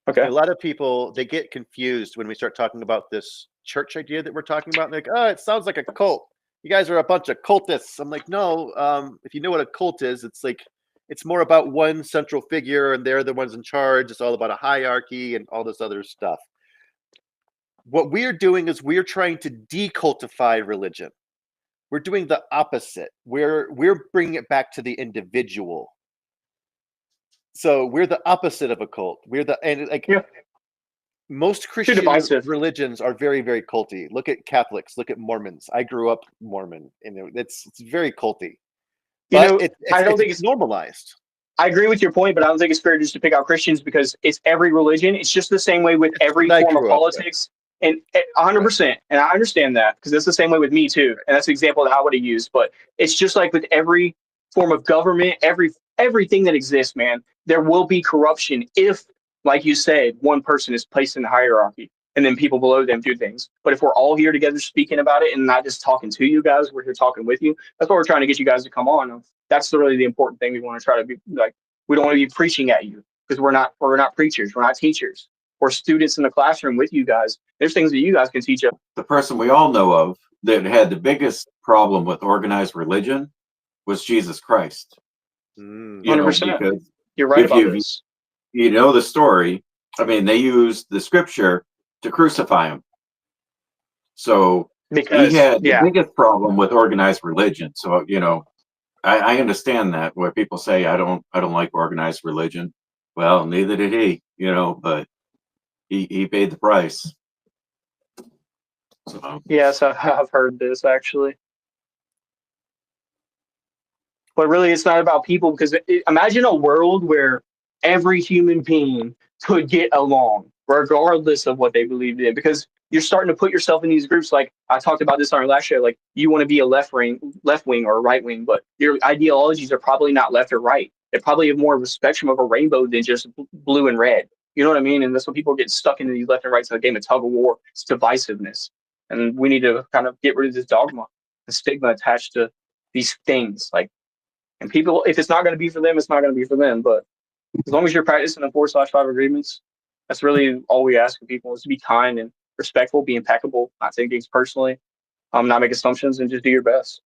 Okay. A lot of people, they get confused when we start talking about this church idea that we're talking about. They're like, oh, it sounds like a cult. You guys are a bunch of cultists. I'm like, no. If you know what a cult is, it's like it's more about one central figure, and they're the ones in charge. It's all about a hierarchy and all this other stuff. What we're doing is we're trying to decultify religion. We're doing the opposite. We're bringing it back to the individual. So we're the opposite of a cult. We're the and like Yeah. most Too Christian divisive. religions are very, very culty. Look at Catholics. Look at Mormons. I grew up Mormon, and it's very culty. You But know, I don't think it's normalized. I agree with your point, but I don't think it's fair just to pick out Christians because it's every religion. It's just the same way with It's every what I form of grew up with. politics. And 100%. And I understand that because it's the same way with me too. And that's the example that I would have used. But it's just like with every form of government, everything that exists, man, there will be corruption if, like you said, one person is placed in the hierarchy and then people below them do things. But if we're all here together speaking about it and not just talking to you guys, we're here talking with you. That's why we're trying to get you guys to come on. That's really the important thing we want to try to be like. We don't want to be preaching at you because we're not preachers, we're not teachers. We're students in the classroom with you guys. There's things that you guys can teach us. The person we all know of that had the biggest problem with organized religion was Jesus Christ. You know, 100%. because You're right if about this. you know the story, I mean, they used the scripture to crucify him. So Because he had the yeah, biggest problem with organized religion. So, you know, I understand that where people say I don't like organized religion. Well, neither did he, you know, but he paid the price. So yes, I've heard this actually. But really, it's not about people because imagine a world where every human being could get along, regardless of what they believed in. Because you're starting to put yourself in these groups. Like I talked about this on our last show. Like you want to be a left wing or a right wing, but your ideologies are probably not left or right. They probably have more of a spectrum of a rainbow than just blue and red. You know what I mean? And that's when people get stuck into these left and rights in the game of tug of war. It's divisiveness, and we need to kind of get rid of this dogma, the stigma attached to these things. Like and people, if it's not going to be for them, it's not going to be for them. But as long as you're practicing the 4/5 agreements, that's really all we ask of people is to be kind and respectful, be impeccable, not take things personally, not make assumptions, and just do your best.